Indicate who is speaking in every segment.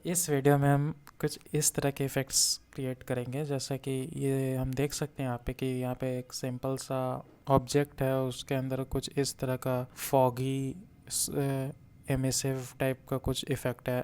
Speaker 1: इस वीडियो में हम कुछ इस तरह के इफ़ेक्ट्स क्रिएट करेंगे, जैसा कि ये हम देख सकते हैं यहाँ पे कि यहाँ पे एक सिंपल सा ऑब्जेक्ट है, उसके अंदर कुछ इस तरह का फॉगी एमिसिव टाइप का कुछ इफ़ेक्ट है।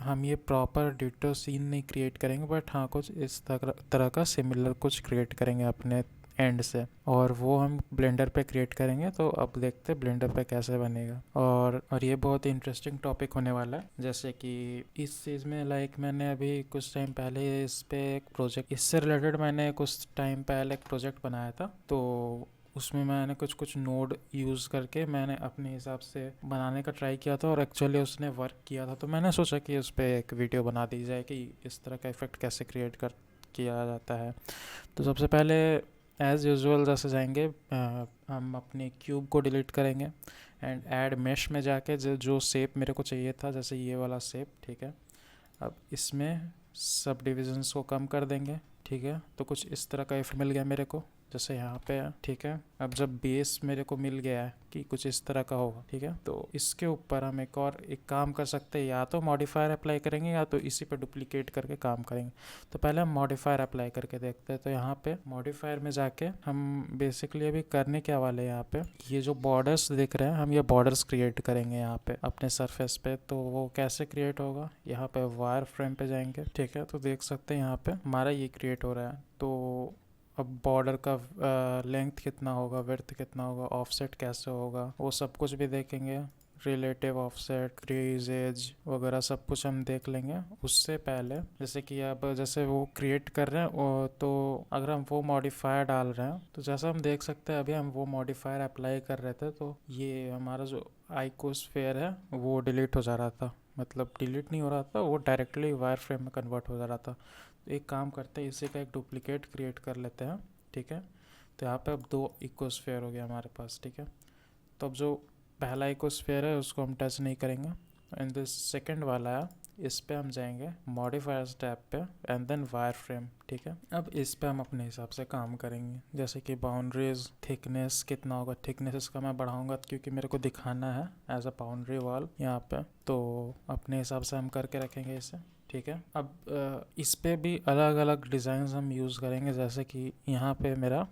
Speaker 1: हम ये प्रॉपर डिटो सीन नहीं क्रिएट करेंगे, बट हाँ कुछ इस तरह का सिमिलर कुछ क्रिएट करेंगे अपने एंड से, और वो हम ब्लेंडर पे क्रिएट करेंगे। तो अब देखते हैं ब्लेंडर पे कैसे बनेगा। और ये बहुत ही इंटरेस्टिंग टॉपिक होने वाला है, जैसे कि इस चीज़ में मैंने अभी कुछ टाइम पहले इस पे एक प्रोजेक्ट, इससे रिलेटेड मैंने कुछ टाइम पहले एक प्रोजेक्ट बनाया था। तो उसमें मैंने कुछ नोड यूज़ करके मैंने अपने हिसाब से बनाने का ट्राई किया था, और एक्चुअली उसने वर्क किया था। तो मैंने सोचा कि उस पर एक वीडियो बना दी जाए कि इस तरह का इफ़ेक्ट कैसे क्रिएट किया जाता है। तो सबसे पहले एज़ यूजुअल जैसे जाएंगे, हम अपने क्यूब को डिलीट करेंगे एंड ऐड मेश में जाके जो शेप मेरे को चाहिए था, जैसे ये वाला शेप, ठीक है। अब इसमें सब डिविजन्स को कम कर देंगे, ठीक है। तो कुछ इस तरह का इफ़ेक्ट मिल गया मेरे को, जैसे यहाँ पे है, ठीक है। अब जब बेस मेरे को मिल गया है कि कुछ इस तरह का होगा, ठीक है, तो इसके ऊपर हम एक काम कर सकते हैं, या तो मॉडिफायर अप्लाई करेंगे या तो इसी पे डुप्लीकेट करके काम करेंगे। तो पहले हम मॉडिफायर अप्लाई करके देखते हैं। तो यहाँ पे मॉडिफायर में जाके हम बेसिकली अभी करने क्या वाले हैं, यहाँ पे ये जो बॉर्डर्स दिख रहे हैं, हम ये बॉर्डर्स क्रिएट करेंगे यहाँ पे अपने सरफेस पे। तो वो कैसे क्रिएट होगा, यहाँ पे वायर फ्रेम पे जाएंगे, ठीक है। तो देख सकते हैं यहाँ पे हमारा ये क्रिएट हो रहा है। तो अब बॉर्डर का लेंथ कितना होगा, विड्थ कितना होगा, ऑफसेट कैसे होगा, वो सब कुछ भी देखेंगे। रिलेटिव ऑफसेट, क्रीज, एज वगैरह सब कुछ हम देख लेंगे। उससे पहले जैसे कि अब जैसे वो क्रिएट कर रहे हैं, तो अगर हम वो मॉडिफायर डाल रहे हैं, तो जैसा हम देख सकते हैं अभी हम वो मॉडिफायर अप्लाई कर रहे थे, तो ये हमारा जो आइकोस्फेयर है वो डिलीट हो जा रहा था। मतलब डिलीट नहीं हो रहा था, वो डायरेक्टली वायर फ्रेम में कन्वर्ट हो जा रहा था। तो एक काम करते हैं, इसी का एक डुप्लीकेट क्रिएट कर लेते हैं, ठीक है। तो यहाँ पे अब दो इकोस्फेयर हो गया हमारे पास, ठीक है। तो अब जो पहला इकोस्फेयर है उसको हम टच नहीं करेंगे, एंड दिस सेकंड वाला है, इस पे हम जाएंगे मॉडिफायर्स टैब पे एंड देन वायर फ्रेम, ठीक है। अब इस पे हम अपने हिसाब से काम करेंगे, जैसे कि बाउंड्रीज, थिकनेस कितना होगा। थिकनेस इसका मैं बढ़ाऊंगा क्योंकि मेरे को दिखाना है एज अ बाउंड्री वॉल यहाँ पे। तो अपने हिसाब से हम करके रखेंगे इसे, ठीक है। अब इस पे भी अलग अलग डिज़ाइंस हम यूज़ करेंगे, जैसे कि यहाँ पे मेरा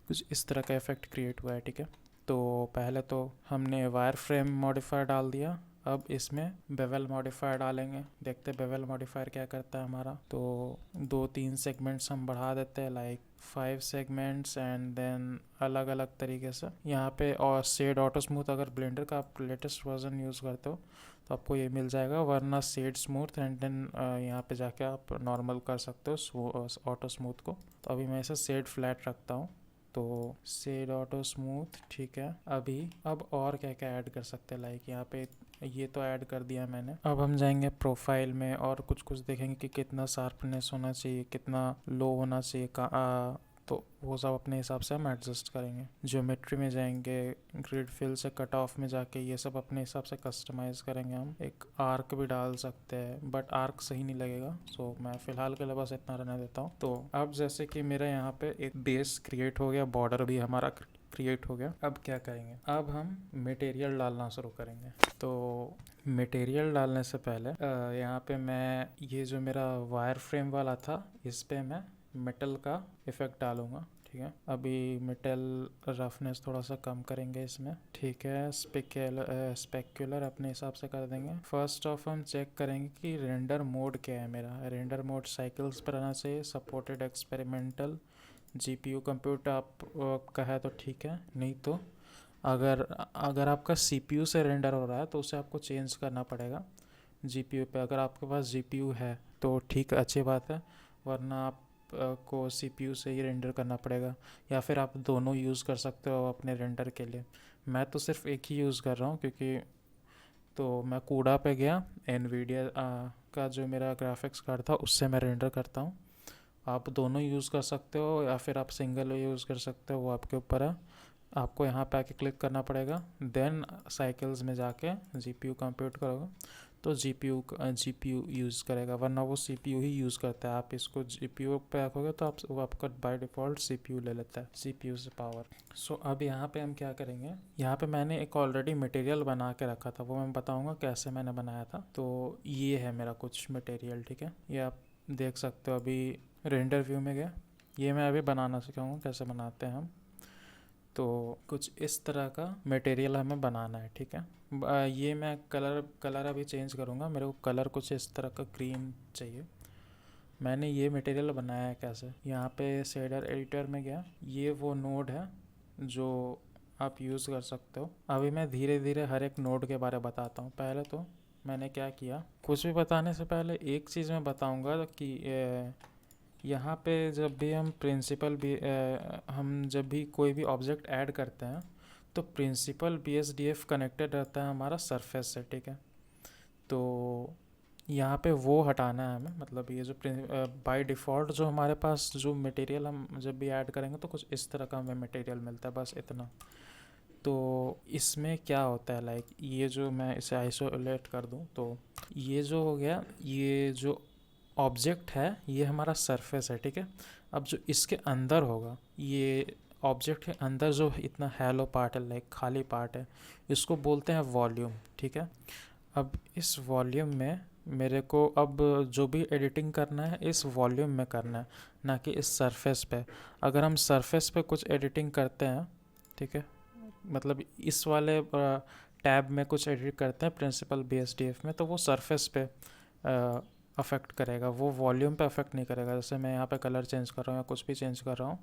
Speaker 1: कुछ इस तरह का इफ़ेक्ट क्रिएट हुआ है, ठीक है। तो पहले तो हमने वायर फ्रेम मॉडिफायर डाल दिया, अब इसमें बेवल मॉडिफायर डालेंगे। देखते हैं बेवल मॉडिफायर क्या करता है हमारा। तो 2-3 सेगमेंट्स हम बढ़ा देते हैं, लाइक 5 सेगमेंट्स, एंड देन अलग अलग तरीके से यहाँ पे। और शेड ऑटो स्मूथ, अगर ब्लेंडर का आप लेटेस्ट वर्जन यूज़ करते हो तो आपको ये मिल जाएगा, वरना शेड स्मूथ, एंड देन यहाँ पे जाके आप नॉर्मल कर सकते हो ऑटो स्मूथ को। तो अभी मैं इसे शेड फ्लैट रखता हूँ, तो शेड ऑटो स्मूथ, ठीक है। अब और क्या क्या ऐड कर सकते हैं, लाइक यहाँ पे ये तो ऐड कर दिया मैंने। अब हम जाएंगे प्रोफाइल में और कुछ देखेंगे कि कितना शार्पनेस होना चाहिए, कितना लो होना चाहिए तो वो सब अपने हिसाब से हम एडजस्ट करेंगे। ज्योमेट्री में जाएंगे, ग्रिड फिल से कट ऑफ में जाके ये सब अपने हिसाब से कस्टमाइज करेंगे। हम एक आर्क भी डाल सकते हैं, बट आर्क सही नहीं लगेगा, सो मैं फ़िलहाल के लिए बस इतना रहने देता हूँ। तो अब जैसे कि मेरे यहाँ पे एक बेस क्रिएट हो गया, बॉर्डर भी हमारा क्रिएट हो गया। अब क्या करेंगे, अब हम मटेरियल डालना शुरू करेंगे। तो मटेरियल डालने से पहले यहाँ पे मैं ये जो मेरा वायर फ्रेम वाला था, इस पे मैं मेटल का इफ़ेक्ट डालूंगा, ठीक है। अभी मेटल रफनेस थोड़ा सा कम करेंगे इसमें, ठीक है। स्पेक्युलर अपने हिसाब से कर देंगे। फर्स्ट ऑफ हम चेक करेंगे कि रेंडर मोड क्या है मेरा। रेंडर मोड साइकिल्स पर आना चाहिए, सपोर्टेड एक्सपेरिमेंटल जीपीयू कंप्यूट आपका है तो ठीक है, नहीं तो अगर अगर आपका सीपीयू से रेंडर हो रहा है तो उसे आपको चेंज करना पड़ेगा जीपीयू पे। अगर आपके पास जीपीयू है तो ठीक, अच्छी बात है, वरना आप को सीपीयू से ही रेंडर करना पड़ेगा, या फिर आप दोनों यूज़ कर सकते हो अपने रेंडर के लिए। मैं तो सिर्फ एक ही यूज़ कर रहा हूँ, क्योंकि तो मैं कूडा पे गया, एनवीडिया का जो मेरा ग्राफिक्स कार्ड था उससे मैं रेंडर करता हूँ। आप दोनों यूज़ कर सकते हो या फिर आप सिंगल यूज़ कर सकते हो, वो आपके ऊपर है। आपको यहाँ पे आके क्लिक करना पड़ेगा, देन साइकिल्स में जाके जीपीयू कंप्यूट करोगे तो जीपीयू यूज़ करेगा, वरना वो सीपीयू ही यूज़ करता है। आप इसको जीपीयू पे रखोगे तो आप वो आपका बाय डिफ़ॉल्ट सीपीयू ले लेता है, सीपीयू से पावर। सो अब यहाँ पे हम क्या करेंगे, यहाँ पे मैंने एक ऑलरेडी मटेरियल बना के रखा था, वो मैं बताऊँगा कैसे मैंने बनाया था। तो ये है मेरा कुछ मटेरियल, ठीक है, ये आप देख सकते हो। अभी रेंडर व्यू में गया, ये मैं अभी बनाना सिखाऊंगा कैसे बनाते हैं हम। तो कुछ इस तरह का मटेरियल हमें बनाना है, ठीक है। ये मैं कलर अभी चेंज करूँगा, मेरे को कलर कुछ इस तरह का ग्रीन चाहिए। मैंने ये मटेरियल बनाया है कैसे, यहाँ पे शेडर एडिटर में गया, ये वो नोड है जो आप यूज़ कर सकते हो। अभी मैं धीरे धीरे हर एक नोड के बारे में बताता हूँ। पहले तो मैंने क्या किया, कुछ भी बताने से पहले एक चीज़ मैं बताऊँगा कि यहाँ पे जब भी हम हम जब भी कोई भी ऑब्जेक्ट ऐड करते हैं तो प्रिंसिपल BSDF कनेक्टेड रहता है हमारा सरफेस से, ठीक है। तो यहाँ पे वो हटाना है हमें, मतलब ये जो बाय डिफ़ॉल्ट जो हमारे पास जो मटेरियल हम जब भी ऐड करेंगे तो कुछ इस तरह का हमें मटेरियल मिलता है, बस इतना। तो इसमें क्या होता है, लाइक ये जो मैं इसे आइसोलेट कर दूँ तो ये जो हो गया, ये जो ऑब्जेक्ट है ये हमारा सरफेस है, ठीक है। अब जो इसके अंदर होगा, ये ऑब्जेक्ट के अंदर जो इतना हैलो पार्ट है, लाइक खाली पार्ट है, इसको बोलते हैं वॉल्यूम, ठीक है। अब इस वॉल्यूम में मेरे को अब जो भी एडिटिंग करना है इस वॉल्यूम में करना है, ना कि इस सरफेस पे। अगर हम सरफेस पे कुछ एडिटिंग करते हैं, ठीक है, मतलब इस वाले टैब में कुछ एडिट करते हैं प्रिंसिपल BSDF में, तो वो सरफेस पे अफेक्ट करेगा, वो वॉल्यूम पे अफेक्ट नहीं करेगा। जैसे मैं यहाँ पे कलर चेंज कर रहा हूँ या कुछ भी चेंज कर रहा हूँ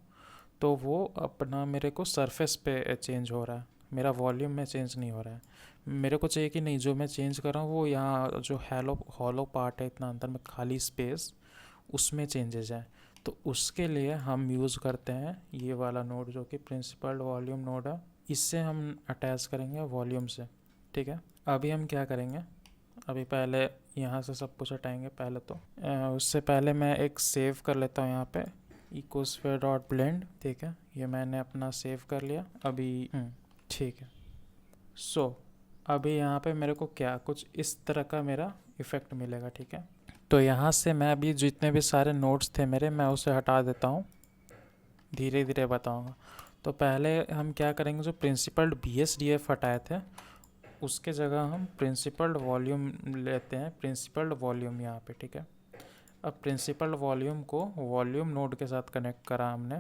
Speaker 1: तो वो अपना मेरे को सरफेस पे चेंज हो रहा है, मेरा वॉल्यूम में चेंज नहीं हो रहा है। मेरे को चाहिए कि नहीं, जो मैं चेंज कर रहा हूँ वो यहाँ जो हॉलो पार्ट है इतना अंदर में खाली स्पेस, उसमें चेंजेस हैं। तो उसके लिए हम यूज़ करते हैं ये वाला नोड जो कि प्रिंसिपल वॉल्यूम नोड है, इससे हम अटैच करेंगे वॉल्यूम से, ठीक है। अभी हम क्या करेंगे, अभी पहले यहाँ से सब कुछ हटाएंगे पहले तो। उससे पहले मैं एक सेव कर लेता हूँ यहाँ पे ecosphere.blend, ठीक है, ये मैंने अपना सेव कर लिया अभी। ठीक है। सो अभी यहाँ पे मेरे को क्या कुछ इस तरह का मेरा इफ़ेक्ट मिलेगा, ठीक है। तो यहाँ से मैं अभी जितने भी सारे नोट्स थे मेरे, मैं उसे हटा देता हूँ, धीरे धीरे बताऊँगा। तो पहले हम क्या करेंगे, जो प्रिंसिपल BSDF हटाए थे उसके जगह हम प्रिंसिपल्ड वॉल्यूम लेते हैं, प्रिंसिपल्ड वॉल्यूम यहाँ पे, ठीक है। अब प्रिंसिपल्ड वॉल्यूम को वॉल्यूम नोड के साथ कनेक्ट करा हमने,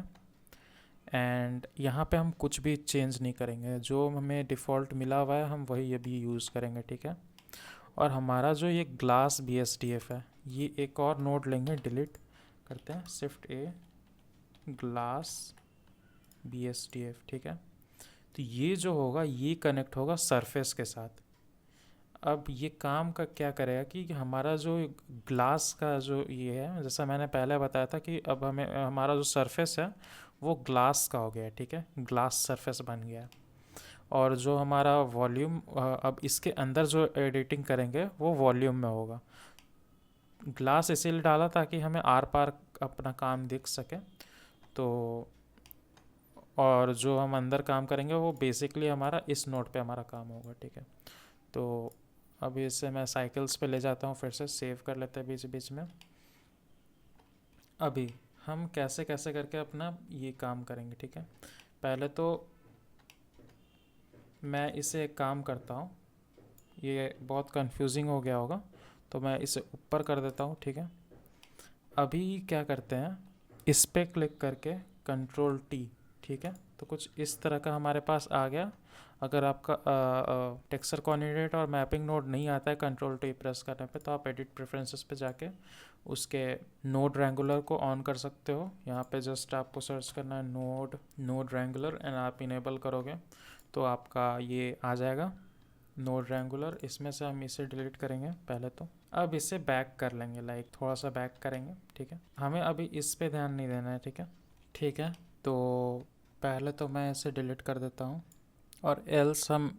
Speaker 1: एंड यहाँ पे हम कुछ भी चेंज नहीं करेंगे, जो हमें डिफ़ॉल्ट मिला हुआ है हम वही अभी यूज़ करेंगे, ठीक है। और हमारा जो ये ग्लास BSDF है, ये एक और नोड लेंगे, डिलीट करते हैं, Shift+A ग्लास BSDF, ठीक है। तो ये जो होगा ये कनेक्ट होगा सरफेस के साथ। अब ये काम का क्या करेगा कि हमारा जो ग्लास का जो ये है, जैसा मैंने पहले बताया था कि अब हमें हमारा जो सरफेस है वो ग्लास का हो गया, ठीक है, ग्लास सरफेस बन गया। और जो हमारा वॉल्यूम, अब इसके अंदर जो एडिटिंग करेंगे वो वॉल्यूम में होगा। ग्लास इसीलिए डाला ताकि हमें आर पार अपना काम दिख सके। तो और जो हम अंदर काम करेंगे वो बेसिकली हमारा इस नोट पे हमारा काम होगा, ठीक है। तो अभी इससे मैं साइकिल्स पे ले जाता हूँ, फिर से सेव कर लेते हैं बीच बीच में। अभी हम कैसे कैसे करके अपना ये काम करेंगे, ठीक है। पहले तो मैं इसे एक काम करता हूँ, ये बहुत कंफ्यूजिंग हो गया होगा तो मैं इसे ऊपर कर देता हूँ, ठीक है। अभी क्या करते हैं, इस पर क्लिक करके Ctrl+T, ठीक है, तो कुछ इस तरह का हमारे पास आ गया। अगर आपका टेक्सचर कोऑर्डिनेट और मैपिंग नोड नहीं आता है Ctrl+T प्रेस करने पे, तो आप एडिट प्रेफरेंसेस पे जाके उसके नोड रेंगुलर को ऑन कर सकते हो। यहाँ पे जस्ट आपको सर्च करना है नोड रेंगुलर, एंड आप इनेबल करोगे तो आपका ये आ जाएगा नोड रेंगुलर। इसमें से हम इसे डिलीट करेंगे पहले तो। अब इसे बैक कर लेंगे, लाइक थोड़ा सा बैक करेंगे, ठीक है। हमें अभी इस पे ध्यान नहीं देना है, ठीक है, ठीक है। तो पहले तो मैं इसे डिलीट कर देता हूँ, और एल्स हम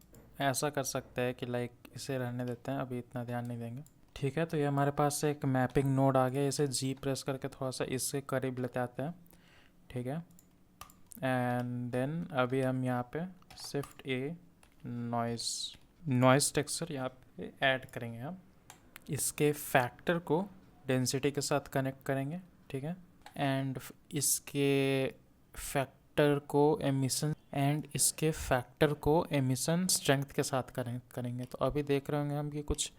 Speaker 1: ऐसा कर सकते हैं कि लाइक इसे रहने देते हैं, अभी इतना ध्यान नहीं देंगे, ठीक है। तो ये हमारे पास से एक मैपिंग नोड आ गया, इसे G प्रेस करके थोड़ा सा इससे करीब लेते आते हैं, ठीक है। एंड देन अभी हम यहाँ पे Shift+A नॉइज़ टेक्सचर यहाँ पे ऐड करेंगे हम, इसके फैक्टर को डेंसिटी के साथ कनेक्ट करेंगे, ठीक है, एंड इसके फैक्टर को एमिशन स्ट्रेंथ के साथ कनेक्ट करेंगे। तो अभी देख रहे होंगे हम कि कुछ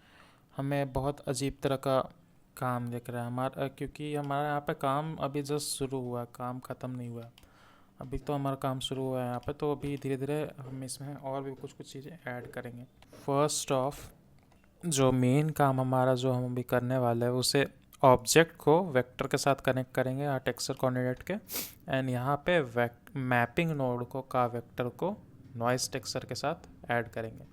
Speaker 1: हमें बहुत अजीब तरह का काम दिख रहा है हमारा, क्योंकि हमारा यहाँ पे काम अभी जस्ट शुरू हुआ है, काम ख़त्म नहीं हुआ है, अभी तो हमारा काम शुरू हुआ है यहाँ पे। तो अभी धीरे धीरे हम इसमें और भी कुछ कुछ चीज़ें ऐड करेंगे। फर्स्ट ऑफ जो मेन काम हमारा जो हम अभी करने वाले हैं उसे ऑब्जेक्ट को वेक्टर के साथ कनेक्ट करेंगे यहाँ टेक्सचर कोऑर्डिनेट के, एंड यहाँ पे मैपिंग नोड को का वेक्टर को नॉइस टेक्सचर के साथ ऐड करेंगे,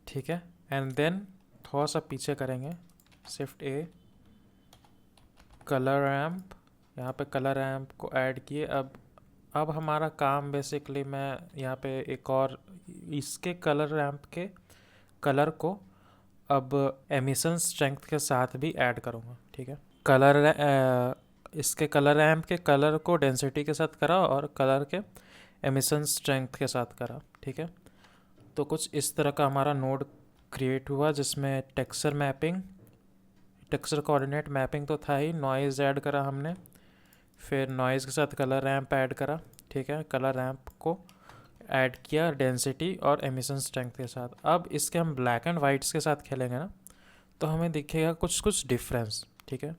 Speaker 1: ठीक है। एंड देन थोड़ा सा पीछे करेंगे, शिफ्ट ए, कलर रैम्प, यहाँ पे कलर रैम्प को ऐड किए। अब हमारा काम बेसिकली मैं यहाँ पे एक और इसके कलर रैम्प के कलर को अब एमिशन स्ट्रेंथ के साथ भी ऐड करूँगा, ठीक है। इसके कलर रैम्प के कलर को डेंसिटी के साथ करा और कलर के एमिशन स्ट्रेंथ के साथ करा, ठीक है। तो कुछ इस तरह का हमारा नोड क्रिएट हुआ जिसमें टेक्सचर कोऑर्डिनेट मैपिंग तो था ही, नॉइज़ ऐड करा हमने, फिर नॉइज़ के साथ कलर रैम्प ऐड करा, ठीक है। कलर रैम्प को ऐड किया डेंसिटी और एमिशन स्ट्रेंथ के साथ। अब इसके हम ब्लैक एंड वाइट्स के साथ खेलेंगे ना, तो हमें दिखेगा कुछ कुछ डिफरेंस, ठीक है,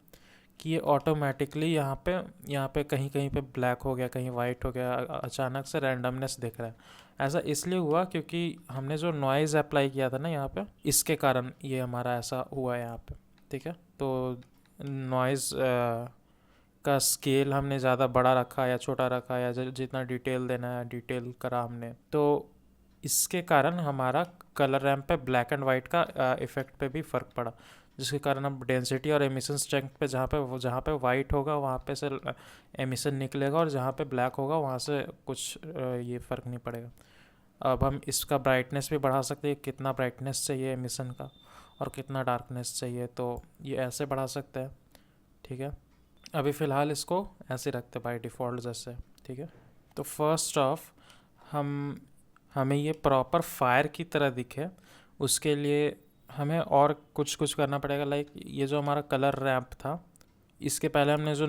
Speaker 1: कि ये ऑटोमेटिकली यहाँ पे कहीं कहीं पे ब्लैक हो गया, कहीं वाइट हो गया, अचानक से रैंडमनेस दिख रहा है। ऐसा इसलिए हुआ क्योंकि हमने जो नॉइज़ अप्लाई किया था ना यहाँ पे, इसके कारण ये हमारा ऐसा हुआ है यहाँ पे, ठीक है। तो नॉइज़ का स्केल हमने ज़्यादा बड़ा रखा या छोटा रखा या जितना डिटेल देना है डिटेल करा हमने, तो इसके कारण हमारा कलर रैम्प पे ब्लैक एंड वाइट का इफ़ेक्ट पे भी फ़र्क पड़ा, जिसके कारण अब डेंसिटी और एमिशन स्ट्रेंथ पे जहाँ पे वाइट होगा वहाँ पे से एमिशन निकलेगा, और जहाँ पे ब्लैक होगा वहाँ से कुछ ये फ़र्क नहीं पड़ेगा। अब हम इसका ब्राइटनेस भी बढ़ा सकते हैं, कितना ब्राइटनेस चाहिए एमिशन का और कितना डार्कनेस चाहिए, तो ये ऐसे बढ़ा सकते हैं, ठीक है। अभी फ़िलहाल इसको ऐसे रखते बाय डिफ़ॉल्ट जैसे, ठीक है। तो फर्स्ट ऑफ हमें ये प्रॉपर फायर की तरह दिखे उसके लिए हमें और कुछ कुछ करना पड़ेगा। लाइक ये जो हमारा कलर रैम्प था, इसके पहले हमने जो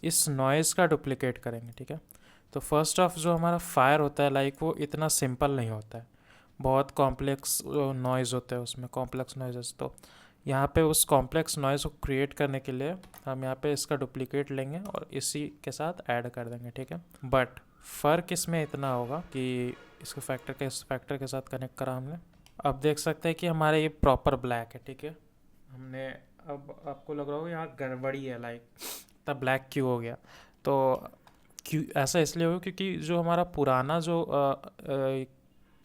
Speaker 1: इस नॉइज़ का डुप्लीकेट करेंगे, ठीक है। तो फर्स्ट ऑफ जो हमारा फायर होता है, लाइक वो इतना सिंपल नहीं होता है, बहुत कॉम्प्लेक्स नॉइज़ होते हैं उसमें, कॉम्प्लेक्स नॉइज़। तो यहाँ पे उस कॉम्प्लेक्स नॉइज़ को क्रिएट करने के लिए हम यहाँ पे इसका डुप्लीकेट लेंगे और इसी के साथ ऐड कर देंगे, ठीक है। बट फ़र्क इसमें इतना होगा कि इसको फैक्टर के साथ कनेक्ट करा हमने। अब देख सकते हैं कि हमारे ये प्रॉपर ब्लैक है, ठीक है। हमने अब आपको लग रहा होगा यहाँ गड़बड़ी है, लाइक तब ब्लैक क्यों हो गया। तो क्यों ऐसा इसलिए हुआ क्योंकि जो हमारा पुराना जो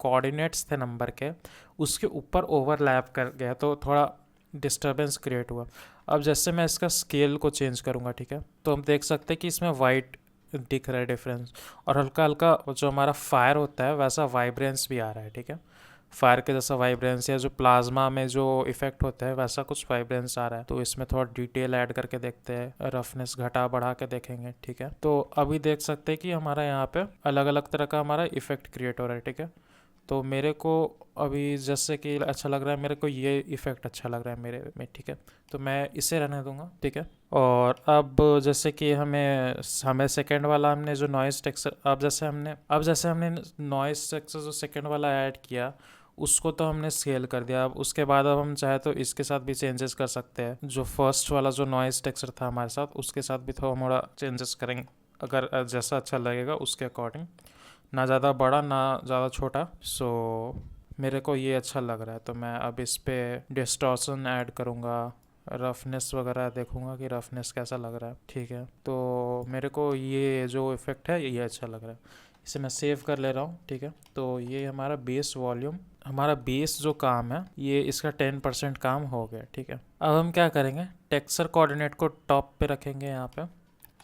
Speaker 1: कोऑर्डिनेट्स थे नंबर के, उसके ऊपर ओवरलैप कर गया, तो थोड़ा डिस्टर्बेंस क्रिएट हुआ। अब जैसे मैं इसका स्केल को चेंज करूँगा, ठीक है, तो हम देख सकते हैं कि इसमें वाइट दिख रहा है डिफरेंस, और हल्का हल्का जो हमारा फायर होता है वैसा वाइब्रेंस भी आ रहा है, ठीक है। फायर के जैसा वाइब्रेंस, या जो प्लाज्मा में जो इफेक्ट होता है वैसा कुछ वाइब्रेंस आ रहा है। तो इसमें थोड़ा डिटेल ऐड करके देखते हैं, रफनेस घटा बढ़ा के देखेंगे, ठीक है। तो अभी देख सकते हैं कि हमारा यहाँ पे अलग अलग तरह का हमारा इफेक्ट क्रिएट हो रहा है, ठीक है। तो मेरे को अभी जैसे कि अच्छा लग रहा है, मेरे को ये इफ़ेक्ट अच्छा लग रहा है मेरे में, ठीक है। तो मैं इसे रहने दूंगा, ठीक है। और अब जैसे कि हमें सेकंड वाला हमने जो नॉइज़ टेक्सचर, अब जैसे हमने नॉइज़ टेक्सचर जो सेकंड वाला ऐड किया उसको तो हमने स्केल कर दिया। अब उसके बाद अब हम चाहे तो इसके साथ भी चेंजेस कर सकते हैं, जो फर्स्ट वाला जो नॉइज़ टेक्सचर था हमारे साथ उसके साथ भी थोड़ा चेंजेस करेंगे, अगर जैसा अच्छा लगेगा उसके अकॉर्डिंग, ना ज़्यादा बड़ा ना ज़्यादा छोटा। सो मेरे को ये अच्छा लग रहा है, तो मैं अब इस पर डिस्टॉर्शन ऐड करूँगा, रफनेस वगैरह देखूँगा कि रफनेस कैसा लग रहा है, ठीक है। तो मेरे को ये जो इफ़ेक्ट है ये अच्छा लग रहा है, इसे मैं सेव कर ले रहा हूँ, ठीक है। तो ये हमारा बेस वॉल्यूम, हमारा बेस जो काम है ये इसका 10% काम हो गया, ठीक है। अब हम क्या करेंगे, टेक्सचर कोऑर्डिनेट को टॉप पे रखेंगे, यहाँ पे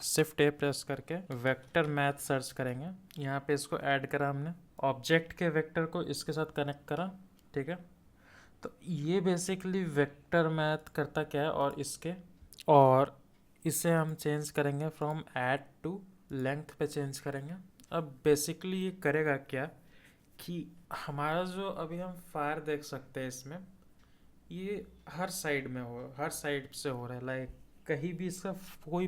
Speaker 1: शिफ्ट ए प्रेस करके वेक्टर मैथ सर्च करेंगे, यहाँ पे इसको ऐड करा हमने, ऑब्जेक्ट के वेक्टर को इसके साथ कनेक्ट करा, ठीक है। तो ये बेसिकली वेक्टर मैथ करता क्या है, और इसे हम चेंज करेंगे फ्रॉम ऐड टू लेंथ पे चेंज करेंगे। अब बेसिकली ये करेगा क्या कि हमारा जो अभी हम फायर देख सकते हैं इसमें, ये हर साइड से हो रहा है, लाइक कहीं भी इसका कोई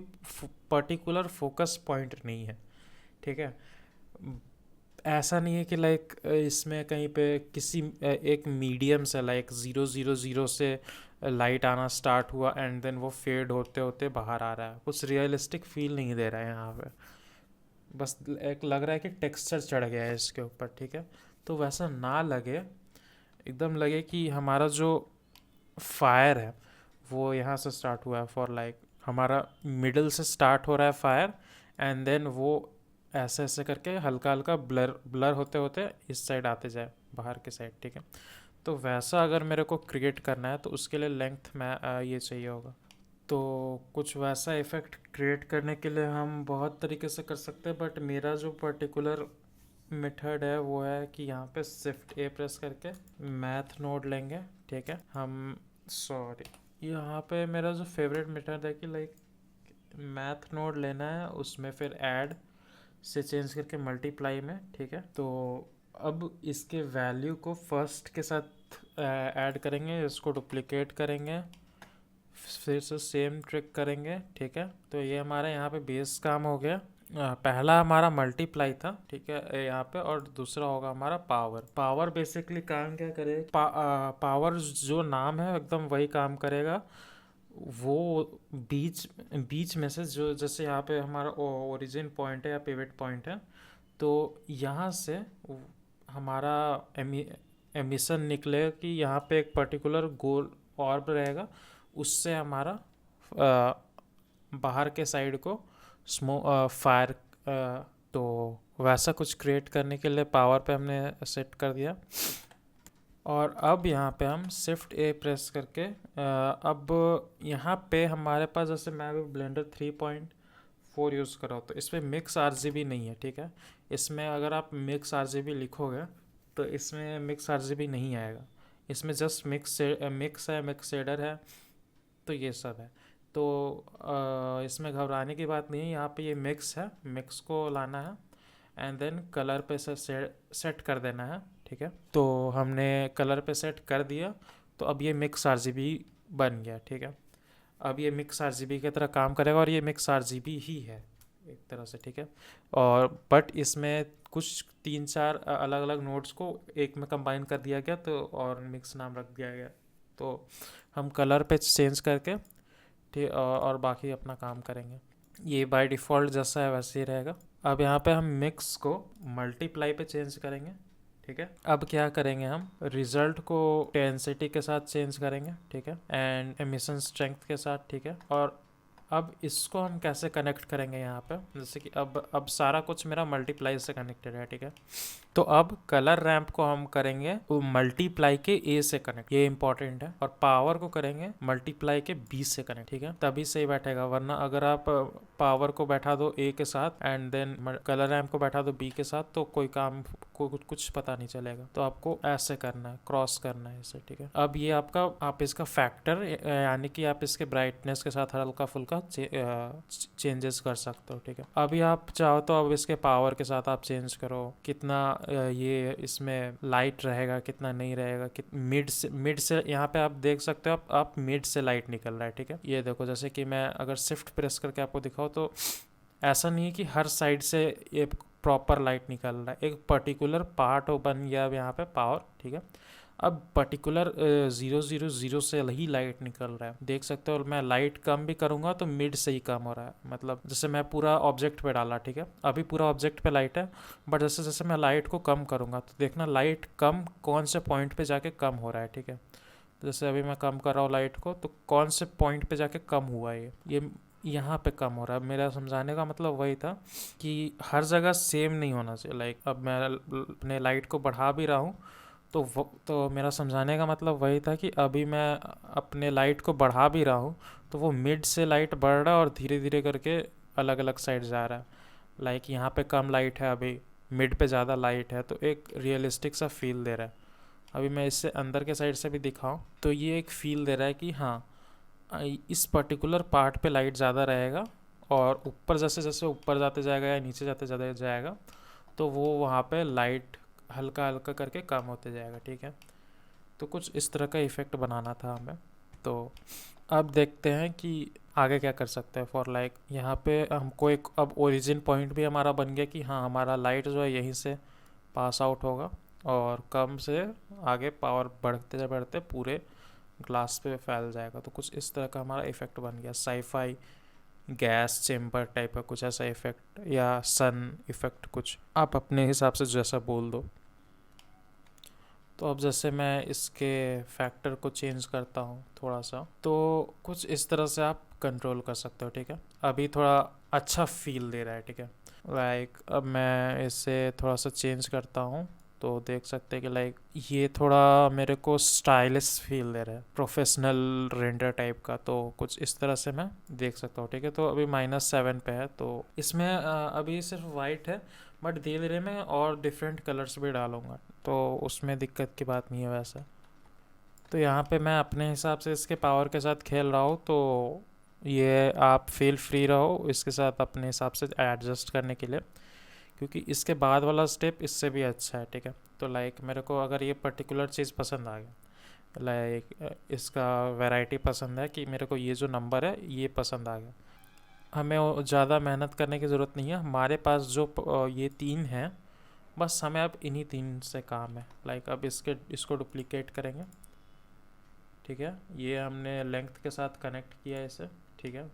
Speaker 1: पर्टिकुलर फोकस पॉइंट नहीं है, ठीक है। ऐसा नहीं है कि लाइक इसमें कहीं पे किसी एक मीडियम से लाइक 0 0 0 से लाइट आना स्टार्ट हुआ एंड देन वो फेड होते होते बाहर आ रहा है, कुछ रियलिस्टिक फील नहीं दे रहा है यहाँ पे। बस एक लग रहा है कि टेक्सचर चढ़ गया है इसके ऊपर, ठीक है। तो वैसा ना लगे, एकदम लगे कि हमारा जो फायर है वो यहाँ से स्टार्ट हुआ है, फॉर लाइक हमारा मिडल से स्टार्ट हो रहा है फायर, एंड देन वो ऐसे ऐसे करके हल्का हल्का ब्लर ब्लर होते होते इस साइड आते जाए, बाहर के साइड, ठीक है। तो वैसा अगर मेरे को क्रिएट करना है तो उसके लिए लेंथ में ये चाहिए होगा। तो कुछ वैसा इफ़ेक्ट क्रिएट करने के लिए हम बहुत तरीके से कर सकते हैं, बट मेरा जो पर्टिकुलर मेथड है वो है कि यहाँ पे शिफ्ट ए प्रेस करके मैथ नोड लेंगे, ठीक है। हम सॉरी, यहाँ पे मेरा जो फेवरेट मेथड है कि लाइक मैथ नोड लेना है, उसमें फिर ऐड से चेंज करके मल्टीप्लाई में, ठीक है। तो अब इसके वैल्यू को फर्स्ट के साथ ऐड करेंगे, इसको डुप्लिकेट करेंगे, फिर से सेम ट्रिक करेंगे, ठीक है। तो ये हमारा यहाँ पे बेस काम हो गया। पहला हमारा मल्टीप्लाई था, ठीक है, यहाँ पे, और दूसरा होगा हमारा पावर। पावर बेसिकली काम क्या करेगा, पावर जो नाम है एकदम वही काम करेगा। वो बीच बीच में से जो, जैसे यहाँ पे हमारा ओरिजिन पॉइंट है या पिवट पॉइंट है, तो यहाँ से हमारा एमिशन निकले कि यहाँ पे एक पर्टिकुलर गोल ऑर्ब रहेगा, उससे हमारा बाहर के साइड को फायर। तो वैसा कुछ क्रिएट करने के लिए पावर पे हमने सेट कर दिया। और अब यहाँ पे हम शिफ्ट ए प्रेस करके अब यहाँ पे हमारे पास, जैसे मैं अभी ब्लेंडर 3.4 यूज़ कर रहा हूँ, तो इसमें मिक्स RGB नहीं है, ठीक है। इसमें अगर आप मिक्स RGB लिखोगे तो इसमें मिक्स RGB नहीं आएगा, इसमें जस्ट मिक्स है, मिक्स शेडर है, तो ये सब है। तो इसमें घबराने की बात नहीं है, यहाँ पे ये मिक्स है, मिक्स को लाना है एंड देन कलर पे सेट कर देना है, ठीक है। तो हमने कलर पे सेट कर दिया, तो अब ये मिक्स RGB बन गया, ठीक है। अब ये मिक्स RGB की तरह काम करेगा, और ये मिक्स RGB ही है एक तरह से, ठीक है। और बट इसमें कुछ 3 4 अलग अलग नोड्स को एक में कंबाइन कर दिया गया, तो और मिक्स नाम रख दिया गया। तो हम कलर पे चेंज करके, ठीक, और बाकी अपना काम करेंगे। ये बाय डिफ़ॉल्ट जैसा है वैसे ही रहेगा। अब यहाँ पे हम मिक्स को मल्टीप्लाई पे चेंज करेंगे, ठीक है। अब क्या करेंगे, हम रिजल्ट को इंटेंसिटी के साथ चेंज करेंगे, ठीक है, एंड एमिशन स्ट्रेंथ के साथ, ठीक है। और अब इसको हम कैसे कनेक्ट करेंगे यहाँ पे, जैसे कि अब सारा कुछ मेरा मल्टीप्लाई से कनेक्टेड है, ठीक है। तो अब कलर रैंप को हम करेंगे वो मल्टीप्लाई के ए से कनेक्ट, ये इंपॉर्टेंट है। और पावर को करेंगे मल्टीप्लाई के बी से कनेक्ट, ठीक है, तभी सही बैठेगा। वरना अगर आप पावर को बैठा दो ए के साथ एंड देन कलर रैंप को बैठा दो बी के साथ, तो कोई काम को कुछ पता नहीं चलेगा। तो आपको ऐसे करना है, क्रॉस करना है इसे, ठीक है। अब ये आपका, आप इसका फैक्टर यानी कि आप इसके ब्राइटनेस के साथ हल्का फुल्का चेंजेस कर सकते हो, ठीक है। अभी आप चाहो तो अब इसके पावर के साथ आप चेंज करो, कितना ये इसमें लाइट रहेगा, कितना नहीं रहेगा, मिड से यहाँ पे आप देख सकते हो, आप मिड से लाइट निकल रहा है, ठीक है। ये देखो, जैसे कि मैं अगर शिफ्ट प्रेस करके आपको दिखाऊँ, तो ऐसा नहीं है कि हर साइड से ये प्रॉपर लाइट निकल रहा है, एक पर्टिकुलर पार्ट बन गया अब यहाँ पे पावर, ठीक है। अब पर्टिकुलर 0 0 0 से ही लाइट निकल रहा है, देख सकते हो। और मैं लाइट कम भी करूँगा तो मिड से ही कम हो रहा है, मतलब जैसे मैं पूरा ऑब्जेक्ट पे डाला, ठीक है, अभी पूरा ऑब्जेक्ट पे लाइट है, बट जैसे जैसे मैं लाइट को कम करूँगा तो देखना लाइट कम कौन से पॉइंट पे जाके कम हो रहा है, ठीक है। तो जैसे अभी मैं कम कर रहा हूँ लाइट को, तो कौन से पॉइंट पे जाके कम हुआ है, ये यहाँ पे कम हो रहा है। मेरा समझाने का मतलब वही था कि हर जगह सेम नहीं होना चाहिए। लाइक अब मैं अपने लाइट को बढ़ा भी रहा हूँ, तो मेरा समझाने का मतलब वही था कि अभी मैं अपने लाइट को बढ़ा भी रहा हूँ, तो वो मिड से लाइट बढ़ रहा है और धीरे धीरे करके अलग अलग साइड जा रहा है। लाइक यहाँ पे कम लाइट है, अभी मिड पे ज़्यादा लाइट है, तो एक रियलिस्टिक सा फील दे रहा है। अभी मैं इससे अंदर के साइड से भी दिखाऊं तो ये एक फील दे रहा है कि हाँ, इस पर्टिकुलर पार्ट पे लाइट ज़्यादा रहेगा, और ऊपर जैसे जैसे ऊपर जाते जाएगा या नीचे जाते जाते जाएगा, तो वो वहाँ पे लाइट हल्का हल्का करके कम होते जाएगा, ठीक है। तो कुछ इस तरह का इफ़ेक्ट बनाना था हमें। तो अब देखते हैं कि आगे क्या कर सकते हैं। फॉर लाइक यहाँ पे हमको एक अब ओरिजिन पॉइंट भी हमारा बन गया कि हाँ हमारा लाइट जो है यहीं से पास आउट होगा और कम से आगे पावर बढ़ते बढ़ते पूरे ग्लास पे फैल जाएगा। तो कुछ इस तरह का हमारा इफ़ेक्ट बन गया, साईफाई गैस चेम्बर टाइप का कुछ ऐसा इफ़ेक्ट या सन इफ़ेक्ट, कुछ आप अपने हिसाब से जैसा बोल दो। तो अब जैसे मैं इसके फैक्टर को चेंज करता हूँ थोड़ा सा, तो कुछ इस तरह से आप कंट्रोल कर सकते हो। ठीक है, अभी थोड़ा अच्छा फील दे रहा है। ठीक है, लाइक अब मैं इसे थोड़ा सा चेंज करता हूँ तो देख सकते हैं कि लाइक ये थोड़ा मेरे को स्टाइलिश फील दे रहा है, प्रोफेशनल रेंडर टाइप का। तो कुछ इस तरह से मैं देख सकता हूँ। ठीक है, तो अभी -7 पे है, तो इसमें अभी सिर्फ वाइट है, बट धीरे धीरे मैं और डिफरेंट कलर्स भी डालूंगा, तो उसमें दिक्कत की बात नहीं है वैसे। तो यहाँ पे मैं अपने हिसाब से इसके पावर के साथ खेल रहा हूँ, तो ये आप फील फ्री रहो इसके साथ अपने हिसाब से एडजस्ट करने के लिए, क्योंकि इसके बाद वाला स्टेप इससे भी अच्छा है। ठीक है, तो लाइक मेरे को अगर ये पर्टिकुलर चीज़ पसंद आ गया, लाइक इसका वैरायटी पसंद है कि मेरे को ये जो नंबर है ये पसंद आ गया, हमें ज़्यादा मेहनत करने की ज़रूरत नहीं है। हमारे पास जो ये 3 हैं, बस हमें अब इन्हीं 3 से काम है। लाइक अब इसको डुप्लीकेट करेंगे। ठीक है, ये हमने लेंथ के साथ कनेक्ट किया इसे। ठीक है,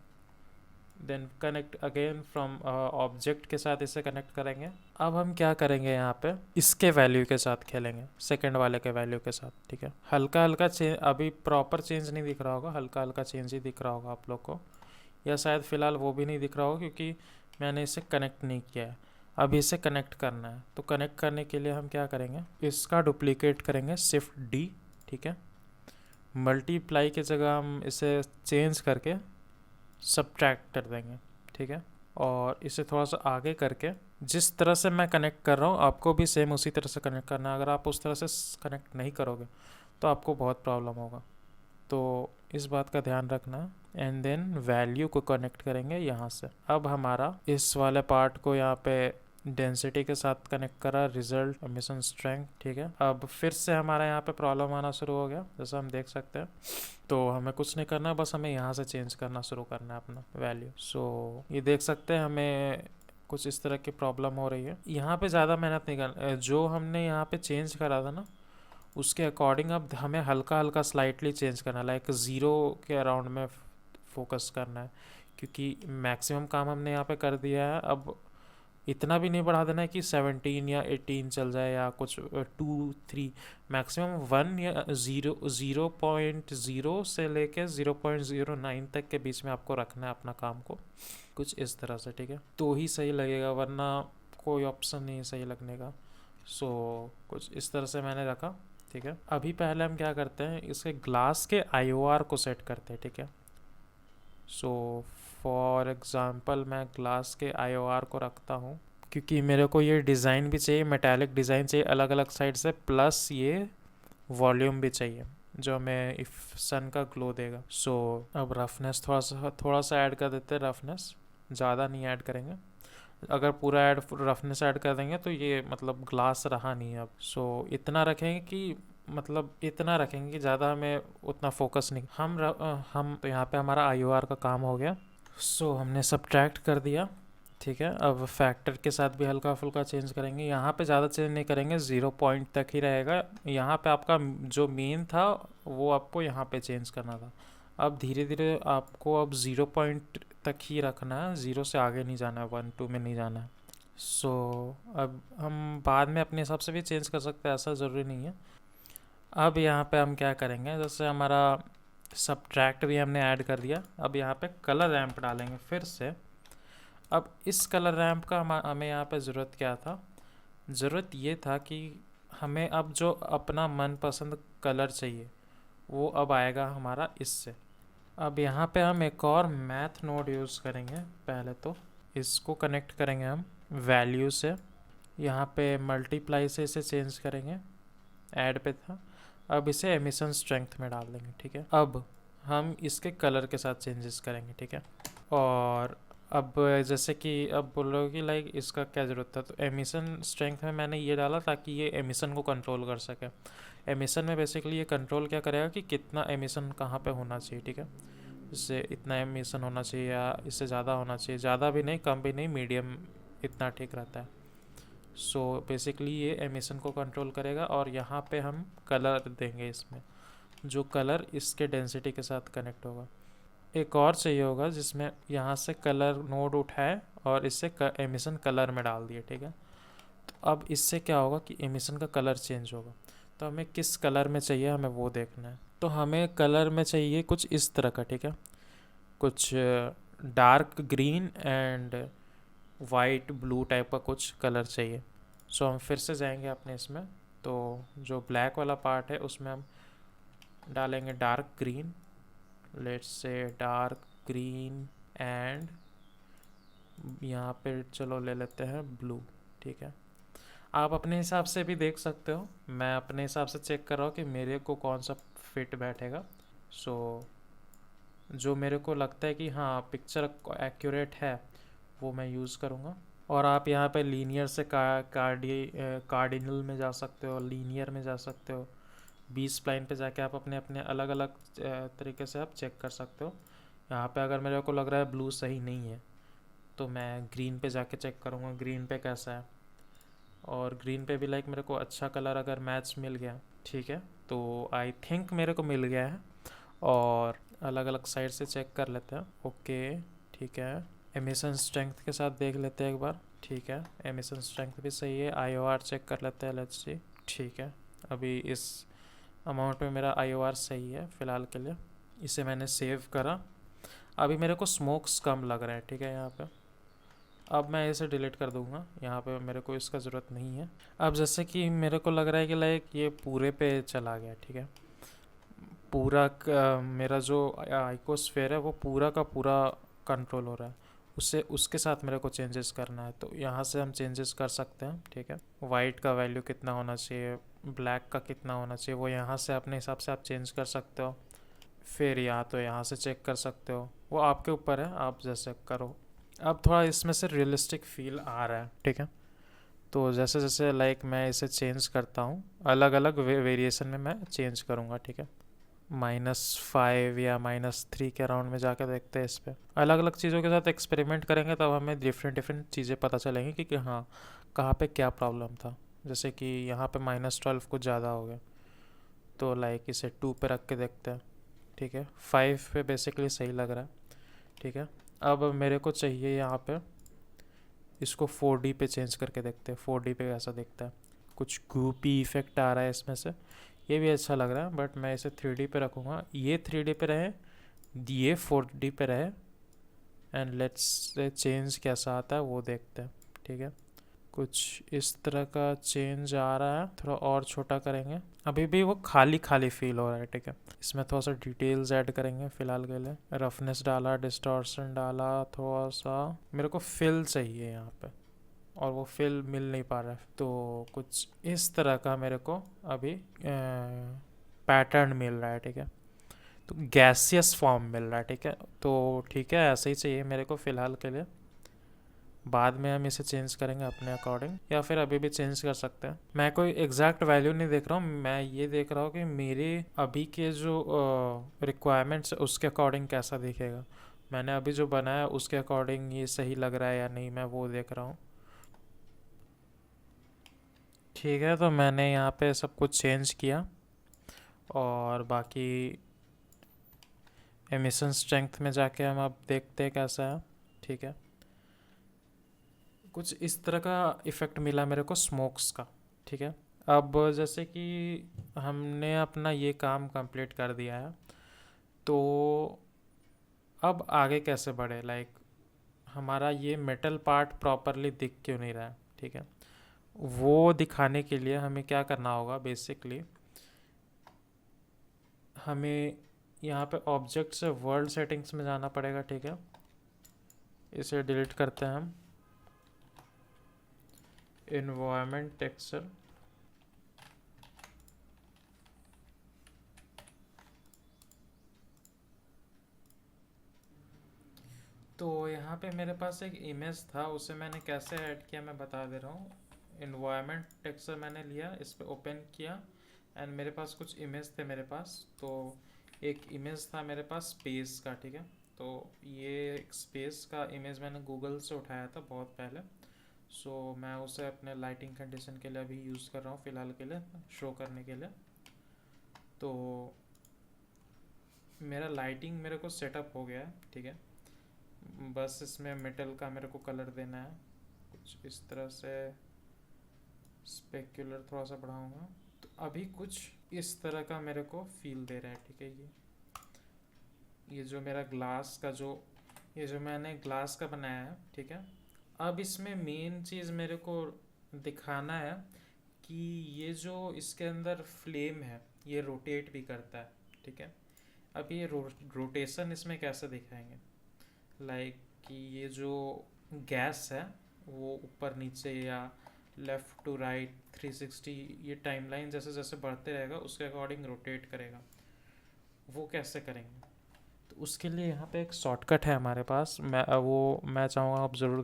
Speaker 1: then connect again from object के साथ इसे कनेक्ट करेंगे। अब हम क्या करेंगे, यहाँ पे इसके वैल्यू के साथ खेलेंगे, सेकंड वाले के वैल्यू के साथ। ठीक है, हल्का हल्का चेंज, अभी प्रॉपर चेंज नहीं दिख रहा होगा, हल्का हल्का चेंज ही दिख रहा होगा आप लोग को, या शायद फ़िलहाल वो भी नहीं दिख रहा होगा क्योंकि मैंने इसे कनेक्ट नहीं किया है। अभी इसे कनेक्ट करना है, तो कनेक्ट करने के लिए हम क्या करेंगे, इसका डुप्लीकेट करेंगे Shift+D। ठीक है, मल्टीप्लाई की जगह हम इसे चेंज करके सब्ट्रैक्ट कर देंगे। ठीक है, और इसे थोड़ा सा आगे करके जिस तरह से मैं कनेक्ट कर रहा हूँ आपको भी सेम उसी तरह से कनेक्ट करना है। अगर आप उस तरह से कनेक्ट नहीं करोगे तो आपको बहुत प्रॉब्लम होगा, तो इस बात का ध्यान रखना। एंड देन वैल्यू को कनेक्ट करेंगे यहाँ से। अब हमारा इस वाले पार्ट को यहाँ पे डेंसिटी के साथ कनेक्ट करा, रिजल्ट एमिशन स्ट्रेंथ। ठीक है, अब फिर से हमारा यहाँ पे प्रॉब्लम आना शुरू हो गया, जैसा हम देख सकते हैं। तो हमें कुछ नहीं करना, बस हमें यहाँ से चेंज करना शुरू करना है अपना वैल्यू। सो ये देख सकते हैं हमें कुछ इस तरह की प्रॉब्लम हो रही है। यहाँ पे ज़्यादा मेहनत नहीं करना, जो हमने यहाँ पे चेंज करा था ना उसके अकॉर्डिंग अब हमें हल्का हल्का स्लाइटली चेंज करना है, लाइक 0 के अराउंड में फोकस करना है, क्योंकि मैक्सिमम काम हमने यहाँ पे कर दिया है। अब इतना भी नहीं बढ़ा देना है कि 17 या 18 चल जाए या कुछ 2 3, मैक्सिमम 1 या 0.0 से लेके 0.09 तक के बीच में आपको रखना है अपना काम को, कुछ इस तरह से। ठीक है, तो ही सही लगेगा, वरना कोई ऑप्शन नहीं है सही लगने का। सो कुछ इस तरह से मैंने रखा। ठीक है, अभी पहले हम क्या करते हैं, इसके ग्लास के IOR को सेट करते हैं। ठीक है, सो फॉर एग्ज़ाम्पल मैं ग्लास के IOR को रखता हूँ, क्योंकि मेरे को ये डिज़ाइन भी चाहिए, मेटालिक डिज़ाइन चाहिए अलग अलग साइड से, प्लस ये वॉल्यूम भी चाहिए जो हमें इफ सन का ग्लो देगा। सो अब रफनेस थोड़ा सा ऐड कर देते हैं, रफनेस ज़्यादा नहीं ऐड करेंगे। अगर पूरा रफनेस ऐड कर देंगे तो ये मतलब ग्लास रहा नहीं अब। सो इतना रखेंगे कि मतलब इतना रखेंगे कि ज़्यादा हमें उतना फोकस नहीं। हम तो यहाँ पे हमारा IOR का काम हो गया। सो हमने सब्ट्रैक्ट कर दिया। ठीक है, अब फैक्टर के साथ भी हल्का फुल्का चेंज करेंगे। यहाँ पे ज़्यादा चेंज नहीं करेंगे, 0 पॉइंट तक ही रहेगा। यहाँ पे आपका जो मेन था वो आपको यहाँ पे चेंज करना था। अब धीरे धीरे आपको अब 0 पॉइंट तक ही रखना है, 0 से आगे नहीं जाना है, 1 2 में नहीं जाना है। सो अब हम बाद में अपने हिसाब से भी चेंज कर सकते हैं, ऐसा ज़रूरी नहीं है। अब यहाँ पे हम क्या करेंगे, जैसे हमारा सब्ट्रैक्ट भी हमने ऐड कर दिया, अब यहाँ पे कलर रैंप डालेंगे फिर से। अब इस कलर रैंप का हमें यहाँ पे ज़रूरत क्या था, ज़रूरत ये था कि हमें अब जो अपना मनपसंद कलर चाहिए वो अब आएगा हमारा इससे। अब यहाँ पे हम एक और मैथ नोड यूज़ करेंगे। पहले तो इसको कनेक्ट करेंगे हम वैल्यू से, यहाँ पे मल्टीप्लाई से इसे चेंज करेंगे, ऐड पे था। अब इसे एमिशन स्ट्रेंथ में डाल देंगे। ठीक है, अब हम इसके कलर के साथ चेंजेस करेंगे। ठीक है, और अब जैसे कि अब बोलोगे कि लाइक इसका क्या ज़रूरत था, तो एमिशन स्ट्रेंथ में मैंने ये डाला ताकि ये एमिशन को कंट्रोल कर सके। एमिशन में बेसिकली ये कंट्रोल क्या करेगा कि कितना एमिशन कहाँ पे होना चाहिए, ठीक है। इससे इतना एमिशन होना चाहिए या इससे ज़्यादा होना चाहिए, ज़्यादा भी नहीं कम भी नहीं, मीडियम इतना ठीक रहता है। सो बेसिकली ये एमिशन को कंट्रोल करेगा। और यहाँ पे हम कलर देंगे इसमें, जो कलर इसके डेंसिटी के साथ कनेक्ट होगा। एक और चाहिए होगा जिसमें यहाँ से कलर नोड उठाए और इससे एमिशन कलर में डाल दिए, ठीक है। तो अब इससे क्या होगा कि एमिशन का कलर चेंज होगा। तो हमें किस कलर में चाहिए, हमें वो देखना है। तो हमें कलर में चाहिए कुछ इस तरह का, ठीक है। कुछ dark green and white blue type का कुछ कलर चाहिए। सो हम फिर से जाएंगे अपने इसमें, तो जो ब्लैक वाला पार्ट है उसमें हम डालेंगे dark green, let's say dark green and यहाँ पे चलो ले लेते हैं ब्लू, ठीक है। आप अपने हिसाब से भी देख सकते हो, मैं अपने हिसाब से चेक कर रहा हूँ कि मेरे को कौन सा फिट बैठेगा। सो जो मेरे को लगता है कि हाँ पिक्चर एक्यूरेट है वो मैं यूज़ करूँगा। और आप यहाँ पे लीनियर से कार्डिनल में जा सकते हो, लीनियर में जा सकते हो, 20 स्प्लाइन पे जाके आप अपने अपने अलग अलग तरीके से आप चेक कर सकते हो। यहाँ पे अगर मेरे को लग रहा है ब्लू सही नहीं है तो मैं ग्रीन पे जाके चेक करूँगा ग्रीन पे कैसा है। और ग्रीन पे भी लाइक मेरे को अच्छा कलर अगर मैच मिल गया, ठीक है, तो आई थिंक मेरे को मिल गया है। और अलग अलग साइड से चेक कर लेते हैं। ओके, ठीक है। एमिशन स्ट्रेंथ के साथ देख लेते हैं एक बार, ठीक है। एमिशन स्ट्रेंथ भी सही है। आईओआर चेक कर लेते हैं, लेट्स सी, ठीक है। अभी इस अमाउंट में मेरा आईओआर सही है फ़िलहाल के लिए। इसे मैंने सेव करा। अभी मेरे को स्मोक्स कम लग रहा है, ठीक है। यहाँ पे अब मैं इसे डिलीट कर दूंगा, यहाँ पे मेरे को इसका ज़रूरत नहीं है। अब जैसे कि मेरे को लग रहा है कि लाइक ये पूरे पे चला गया, ठीक है। पूरा मेरा जो आइकोस्फेयर है वो पूरा का पूरा कंट्रोल हो रहा है, उससे उसके साथ मेरे को चेंजेस करना है। तो यहाँ से हम चेंजेस कर सकते हैं, ठीक है। वाइट का वैल्यू कितना होना चाहिए, ब्लैक का कितना होना चाहिए, वो यहाँ से अपने हिसाब से आप चेंज कर सकते हो। फिर या तो यहाँ से चेक कर सकते हो, वो आपके ऊपर है, आप जैसे करो। अब थोड़ा इसमें से रियलिस्टिक फील आ रहा है, ठीक है। तो जैसे जैसे लाइक मैं इसे चेंज करता हूँ, अलग अलग वेरिएशन में मैं चेंज करूँगा, ठीक है। -5 या -3 के अराउंड में जाकर देखते हैं इस पर। अलग अलग चीज़ों के साथ एक्सपेरिमेंट करेंगे तब हमें डिफरेंट डिफरेंट चीज़ें पता चलेंगी कि हाँ कहाँ पे क्या प्रॉब्लम था। जैसे कि यहाँ पे -12 कुछ ज़्यादा हो गया, तो लाइक इसे 2 पे रख के देखते हैं, ठीक है। 5 पे बेसिकली सही लग रहा है, ठीक है। अब मेरे को चाहिए यहाँ पे इसको 4D पे चेंज करके देखते हैं, 4D पे कैसा दिखता है। कुछ गूपी इफेक्ट आ रहा है इसमें से, ये भी अच्छा लग रहा है, बट मैं इसे 3D पे रखूँगा। ये 3D पे रहे, ये 4D पे रहे, एंड लेट्स चेंज कैसा आता है वो देखते हैं, ठीक है। कुछ इस तरह का चेंज आ रहा है, थोड़ा और छोटा करेंगे। अभी भी वो खाली खाली फील हो रहा है, ठीक है। इसमें थोड़ा सा डिटेल्स ऐड करेंगे फ़िलहाल के लिए। रफनेस डाला, डिस्टॉर्शन डाला, थोड़ा सा मेरे को फिल चाहिए यहाँ पे, और वो फिल मिल नहीं पा रहा है। तो कुछ इस तरह का मेरे को अभी पैटर्न मिल रहा है, ठीक है। तो गैसियस फॉर्म मिल रहा है, ठीक है। तो ठीक है, ऐसे ही चाहिए मेरे को फ़िलहाल के लिए। बाद में हम इसे चेंज करेंगे अपने अकॉर्डिंग, या फिर अभी भी चेंज कर सकते हैं। मैं कोई एग्जैक्ट वैल्यू नहीं देख रहा हूँ, मैं ये देख रहा हूँ कि मेरे अभी के जो रिक्वायरमेंट्स उसके अकॉर्डिंग कैसा दिखेगा। मैंने अभी जो बनाया उसके अकॉर्डिंग ये सही लग रहा है या नहीं, मैं वो देख रहा हूँ। ठीक है, तो मैंने यहाँ पे सब कुछ चेंज किया, और बाकी एमिशन स्ट्रेंथ में जाके हम अब देखते हैं कैसा है, ठीक है। कुछ इस तरह का इफ़ेक्ट मिला मेरे को स्मोक्स का, ठीक है। अब जैसे कि हमने अपना ये काम कंप्लीट कर दिया है, तो अब आगे कैसे बढ़े, लाइक हमारा ये मेटल पार्ट प्रॉपरली दिख क्यों नहीं रहा है, ठीक है। वो दिखाने के लिए हमें क्या करना होगा, बेसिकली हमें यहाँ पे ऑब्जेक्ट से वर्ल्ड सेटिंग्स में जाना पड़ेगा, ठीक है। इसे डिलीट करते हैं हम, इन्वायरमेंट टेक्सचर, तो यहाँ पे मेरे पास एक इमेज था, उसे मैंने कैसे ऐड किया मैं बता दे रहा हूँ। इन्वायरमेंट टेक्सचर मैंने लिया, इस पर ओपन किया एंड मेरे पास कुछ इमेज थे मेरे पास। तो एक इमेज था मेरे पास स्पेस का, ठीक है। तो ये एक स्पेस का इमेज मैंने गूगल से उठाया था बहुत पहले। सो मैं उसे अपने लाइटिंग कंडीशन के लिए अभी यूज़ कर रहा हूँ फ़िलहाल के लिए, शो करने के लिए। तो मेरा लाइटिंग मेरे को सेटअप हो गया है, ठीक है। बस इसमें मेटल का मेरे को कलर देना है कुछ इस तरह से। स्पेक्युलर थोड़ा सा बढ़ाऊंगा तो अभी कुछ इस तरह का मेरे को फील दे रहा है, ठीक है। ये जो मेरा ग्लास का जो ये जो मैंने ग्लास का बनाया है, ठीक है। अब इसमें मेन चीज़ मेरे को दिखाना है कि ये जो इसके अंदर फ्लेम है ये रोटेट भी करता है, ठीक है। अब ये रोटेशन इसमें कैसे दिखाएंगे, लाइक कि ये जो गैस है वो ऊपर नीचे या लेफ़्ट टू राइट 360 ये टाइमलाइन जैसे जैसे बढ़ते रहेगा उसके अकॉर्डिंग रोटेट करेगा, वो कैसे करेंगे। तो उसके लिए यहाँ पे एक शॉर्टकट है हमारे पास, मैं चाहूँगा आप ज़रूर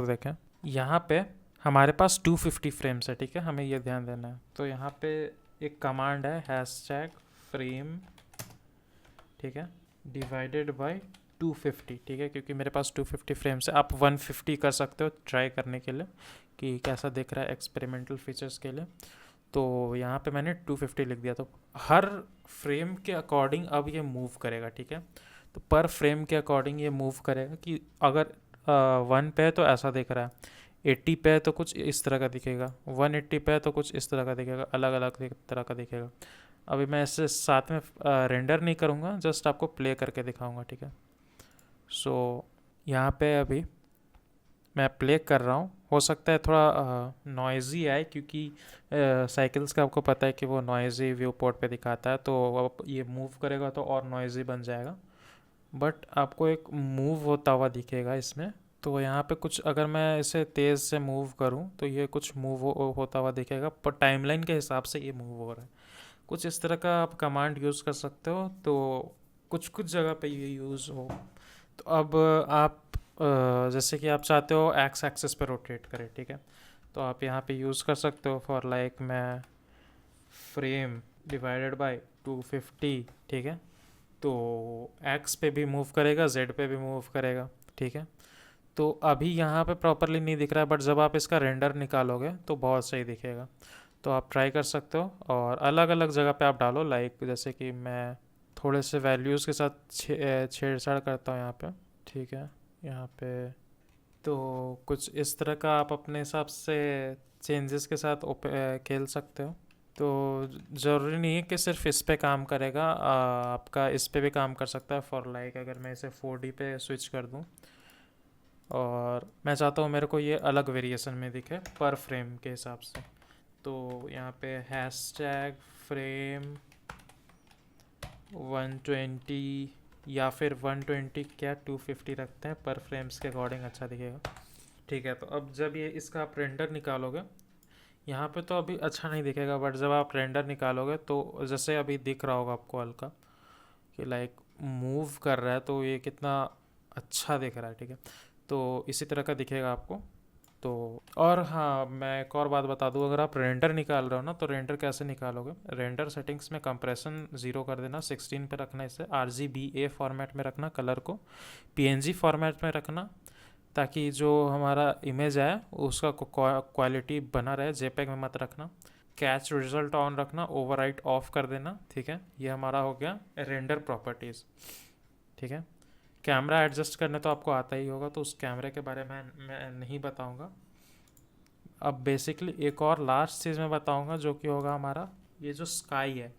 Speaker 1: देखें। यहाँ पे हमारे पास 250 फ्रेम्स है, ठीक है। हमें ये ध्यान देना है। तो यहाँ पे एक कमांड है हैशटैग फ्रेम, ठीक है, डिवाइडेड बाय 250, ठीक है। क्योंकि मेरे पास 250 फ्रेम्स है, आप 150 कर सकते हो ट्राई करने के लिए कि कैसा दिख रहा है एक्सपेरिमेंटल फीचर्स के लिए। तो यहाँ पे मैंने 250 लिख दिया। तो हर फ्रेम के अकॉर्डिंग अब ये मूव करेगा, ठीक है। तो पर फ्रेम के अकॉर्डिंग ये मूव करेगा कि अगर 1 पे है तो ऐसा दिख रहा है, 80 पे है तो कुछ इस तरह का दिखेगा, 180 पे है तो कुछ इस तरह का दिखेगा, अलग अलग तरह का दिखेगा। अभी मैं इसे साथ में रेंडर नहीं करूँगा, जस्ट आपको प्ले करके दिखाऊंगा, ठीक है। सो यहाँ पे अभी मैं प्ले कर रहा हूँ, हो सकता है थोड़ा नॉइज़ी आए क्योंकि साइकिल्स का आपको पता है कि वो नॉइज़ी व्यू पोर्ट पे दिखाता है। तो अब ये मूव करेगा तो और नॉइज़ी बन जाएगा, बट आपको एक मूव होता हुआ दिखेगा इसमें। तो यहाँ पे कुछ अगर मैं इसे तेज़ से मूव करूँ तो ये कुछ होता हुआ दिखेगा, पर टाइमलाइन के हिसाब से ये मूव हो रहा है। कुछ इस तरह का आप कमांड यूज़ कर सकते हो, तो कुछ कुछ जगह पे ये यूज़ हो। तो अब आप जैसे कि आप चाहते हो एक्स एक्सिस पे रोटेट करें, ठीक है। तो आप यहाँ पे यूज़ कर सकते हो फॉर लाइक मैं फ्रेम डिवाइडेड बाय 250, ठीक है। तो एक्स पे भी मूव करेगा, जेड पे भी मूव करेगा, ठीक है। तो अभी यहाँ पे प्रॉपरली नहीं दिख रहा है, बट जब आप इसका रेंडर निकालोगे तो बहुत सही दिखेगा। तो आप ट्राई कर सकते हो और अलग अलग जगह पे आप डालो, लाइक जैसे कि मैं थोड़े से वैल्यूज़ के साथ छेड़छाड़ करता हूँ यहाँ पे, ठीक है। यहाँ पे तो कुछ इस तरह का आप अपने हिसाब से चेंजेस के साथ खेल सकते हो। तो ज़रूरी नहीं है कि सिर्फ इस पे काम करेगा, आपका इस पे भी काम कर सकता है। फॉर लाइक अगर मैं इसे 4D पे स्विच कर दूँ और मैं चाहता हूँ मेरे को ये अलग वेरिएशन में दिखे पर फ्रेम के हिसाब से, तो यहाँ पे हैशटैग फ्रेम 120 या फिर 120 क्या 250 रखते हैं, पर फ्रेम्स के अकॉर्डिंग अच्छा दिखेगा, ठीक है। तो अब जब ये इसका आप रेंडर निकालोगे, यहाँ पे तो अभी अच्छा नहीं दिखेगा, बट जब आप रेंडर निकालोगे तो जैसे अभी दिख रहा होगा आपको हल्का कि लाइक मूव कर रहा है, तो ये कितना अच्छा दिख रहा है, ठीक है। तो इसी तरह का दिखेगा आपको। तो और हाँ, मैं एक और बात बता दूँ, अगर आप रेंडर निकाल रहे हो ना तो रेंडर कैसे निकालोगे, रेंडर सेटिंग्स में कंप्रेशन 0 कर देना, 16 पे रखना, इसे RGBA फॉर्मेट में रखना, कलर को PNG फॉर्मेट में रखना, ताकि जो हमारा इमेज है उसका क्वालिटी बना रहे, JPEG में मत रखना। कैच रिजल्ट ऑन रखना, ओवरराइट ऑफ कर देना, ठीक है। ये हमारा हो गया रेंडर प्रॉपर्टीज़, ठीक है। कैमरा एडजस्ट करने तो आपको आता ही होगा, तो उस कैमरे के बारे में मैं नहीं बताऊंगा। अब बेसिकली एक और लास्ट चीज़ मैं बताऊंगा जो कि होगा हमारा ये जो स्काई है,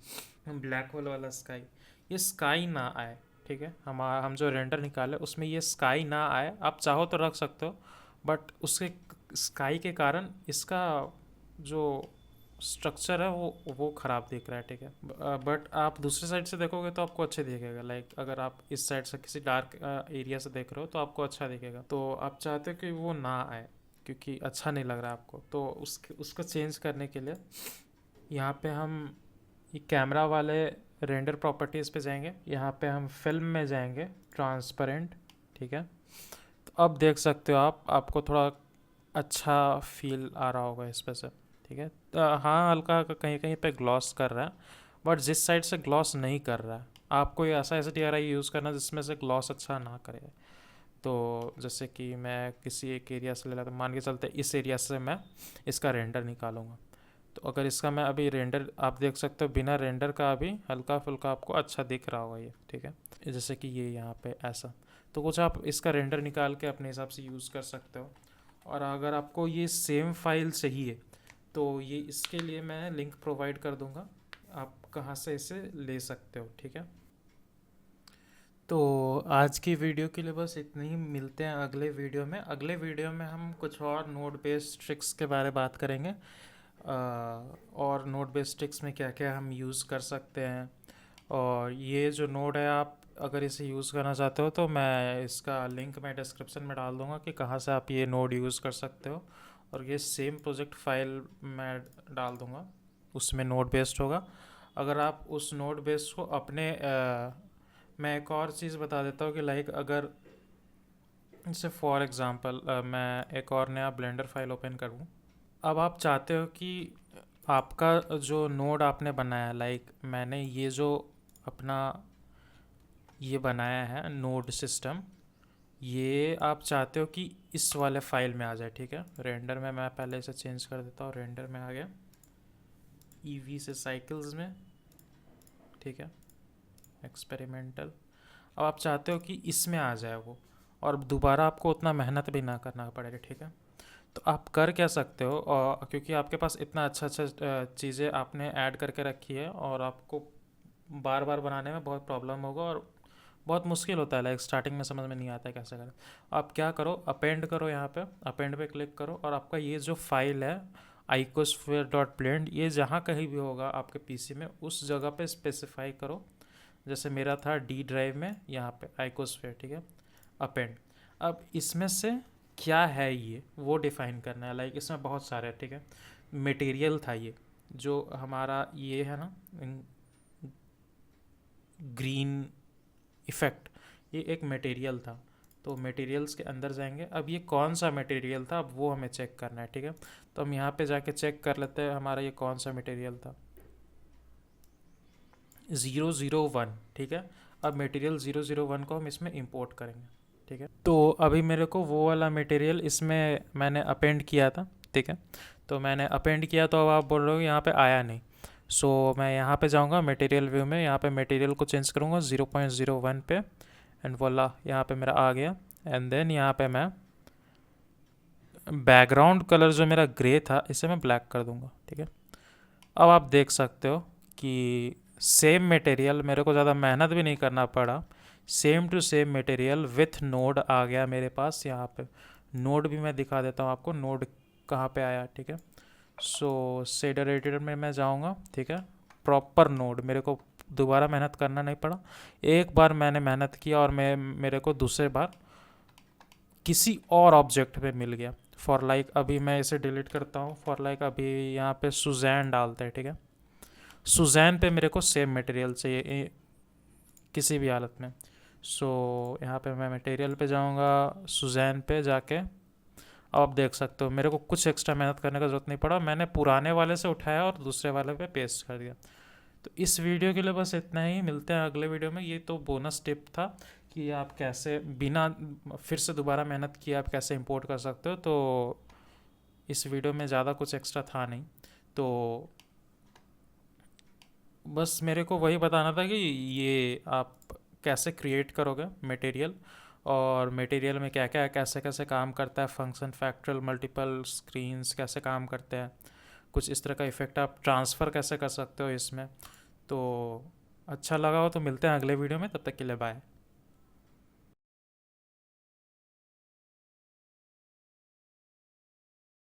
Speaker 1: ब्लैक होल वाला स्काई, ये स्काई ना आए, ठीक है। हम जो रेंडर निकाले उसमें ये स्काई ना आए, आप चाहो तो रख सकते हो, बट उसके स्काई के कारण इसका जो स्ट्रक्चर है वो ख़राब दिख रहा है, ठीक है। बट आप दूसरी साइड से देखोगे तो आपको अच्छा दिखेगा, लाइक अगर आप इस साइड से किसी डार्क एरिया से देख रहे हो तो आपको अच्छा दिखेगा। तो आप चाहते हो कि वो ना आए क्योंकि अच्छा नहीं लग रहा है आपको, तो उसको चेंज करने के लिए यहाँ पे हम ये कैमरा वाले रेंडर प्रॉपर्टीज़ पे जाएंगे, यहाँ पे हम फिल्म में जाएंगे, ट्रांसपेरेंट, ठीक है। तो अब देख सकते हो आप, आपको थोड़ा अच्छा फील आ रहा होगा इस पे से, ठीक है। हाँ, हल्का कहीं कहीं पे ग्लॉस कर रहा है, बट जिस साइड से ग्लॉस नहीं कर रहा है आपको ये ऐसा एस डी आर आई यूज़ करना जिसमें से ग्लॉस अच्छा ना करे। तो जैसे कि मैं किसी एक एरिया से ले लेता हूँ, मान के चलते इस एरिया से मैं इसका रेंडर निकालूंगा। तो अगर इसका मैं अभी रेंडर, आप देख सकते हो बिना रेंडर का अभी हल्का फुल्का आपको अच्छा दिख रहा होगा ये, ठीक है। जैसे कि ये यहाँ पे ऐसा, तो कुछ आप इसका रेंडर निकाल के अपने हिसाब से यूज़ कर सकते हो। और अगर आपको ये सेम फाइल चाहिए तो ये इसके लिए मैं लिंक प्रोवाइड कर दूंगा, आप कहाँ से इसे ले सकते हो, ठीक है। तो आज की वीडियो के लिए बस इतना ही, मिलते हैं अगले वीडियो में। अगले वीडियो में हम कुछ और नोड बेस्ड ट्रिक्स के बारे में बात करेंगे, और नोड बेस्ड ट्रिक्स में क्या क्या हम यूज़ कर सकते हैं। और ये जो नोड है, आप अगर इसे यूज़ करना चाहते हो तो मैं इसका लिंक मैं डिस्क्रिप्शन में डाल दूँगा कि कहाँ से आप ये नोड यूज़ कर सकते हो। और ये सेम प्रोजेक्ट फाइल मैं डाल दूँगा, उसमें नोड बेस्ड होगा। अगर आप उस नोड बेस्ड को अपने मैं एक और चीज़ बता देता हूँ कि लाइक अगर जैसे फॉर एग्ज़ाम्पल मैं एक और नया ब्लेंडर फाइल ओपन करूँ। अब आप चाहते हो कि आपका जो नोड आपने बनाया, लाइक मैंने ये जो अपना ये बनाया है नोड सिस्टम, ये आप चाहते हो कि इस वाले फाइल में आ जाए, ठीक है। रेंडर में मैं पहले इसे चेंज कर देता हूँ, रेंडर में आ गया, ईवी से साइकिल्स में, ठीक है, एक्सपेरिमेंटल। अब आप चाहते हो कि इसमें आ जाए वो, और दोबारा आपको उतना मेहनत भी ना करना पड़ेगा, ठीक है। तो आप कर क्या सकते हो, और क्योंकि आपके पास इतना अच्छा अच्छा चीज़ें आपने ऐड करके रखी है और आपको बार बार बनाने में बहुत प्रॉब्लम होगा और बहुत मुश्किल होता है, लाइक स्टार्टिंग में समझ में नहीं आता है कैसे करें। आप क्या करो, अपेंड करो, यहाँ पे अपेंड पे क्लिक करो, और आपका ये जो फाइल है icosphere डॉट blend, ये जहाँ कहीं भी होगा आपके पीसी में उस जगह पे स्पेसिफाई करो। जैसे मेरा था डी ड्राइव में, यहाँ पे icosphere, ठीक है, अपेंड। अब इसमें से क्या है ये वो डिफाइन करना है, लाइक इसमें बहुत सारे, ठीक है। मटेरियल था ये जो हमारा ये है ना, ग्रीन इफ़ेक्ट, ये एक मटेरियल था। तो मटेरियल्स के अंदर जाएंगे, अब ये कौन सा मटेरियल था अब वो हमें चेक करना है, ठीक है। तो हम यहाँ पे जाके चेक कर लेते हैं हमारा ये कौन सा मटेरियल था, 001, ठीक है। अब मटेरियल 001 को हम इसमें इंपोर्ट करेंगे, ठीक है। तो अभी मेरे को वो वाला मटेरियल इसमें मैंने अपेंड किया था, ठीक है। तो मैंने अपेंड किया, तो अब आप बोल रहे हो यहाँ पे आया नहीं। सो मैं यहाँ पे जाऊँगा मटेरियल व्यू में, यहाँ पे मटेरियल को चेंज करूँगा 0.01 पे, एंड वोला यहाँ पे मेरा आ गया। एंड देन यहाँ पे मैं बैकग्राउंड कलर जो मेरा ग्रे था इसे मैं ब्लैक कर दूँगा, ठीक है। अब आप देख सकते हो कि सेम मटेरियल, मेरे को ज़्यादा मेहनत भी नहीं करना पड़ा, same to same material with node आ गया मेरे पास। यहाँ पे नोड भी मैं दिखा देता हूँ आपको, नोड कहाँ पे आया, ठीक है। सो शेडर एडिटर में मैं जाऊँगा, ठीक है, प्रॉपर नोड, मेरे को दोबारा मेहनत करना नहीं पड़ा। एक बार मैंने मेहनत किया और मेरे को दूसरे बार किसी और ऑब्जेक्ट पे मिल गया। फॉर लाइक अभी मैं इसे डिलीट करता हूँ, फॉर लाइक अभी यहाँ पे सुजैन डालते हैं, ठीक है। सुजैन पे मेरे को सेम मटेरियल चाहिए किसी भी हालत में। सो यहाँ पे मैं मटेरियल पे जाऊँगा, सुजैन पे जाके अब आप देख सकते हो मेरे को कुछ एक्स्ट्रा मेहनत करने का ज़रूरत नहीं पड़ा, मैंने पुराने वाले से उठाया और दूसरे वाले पे पेस्ट कर दिया। तो इस वीडियो के लिए बस इतना ही, मिलते हैं अगले वीडियो में। ये तो बोनस टिप था कि आप कैसे बिना फिर से दोबारा मेहनत किए आप कैसे इंपोर्ट कर सकते हो। तो इस वीडियो में ज़्यादा कुछ एक्स्ट्रा था नहीं, तो बस मेरे को वही बताना था कि ये आप कैसे क्रिएट करोगे मटेरियल, और मटेरियल में क्या क्या कैसे कैसे काम करता है, फंक्शन, फैक्टरल, मल्टीपल स्क्रीन्स कैसे काम करते हैं, कुछ इस तरह का इफ़ेक्ट आप ट्रांसफ़र कैसे कर सकते हो इसमें। तो अच्छा लगा हो तो मिलते हैं अगले वीडियो में, तब तक के लिए बाय।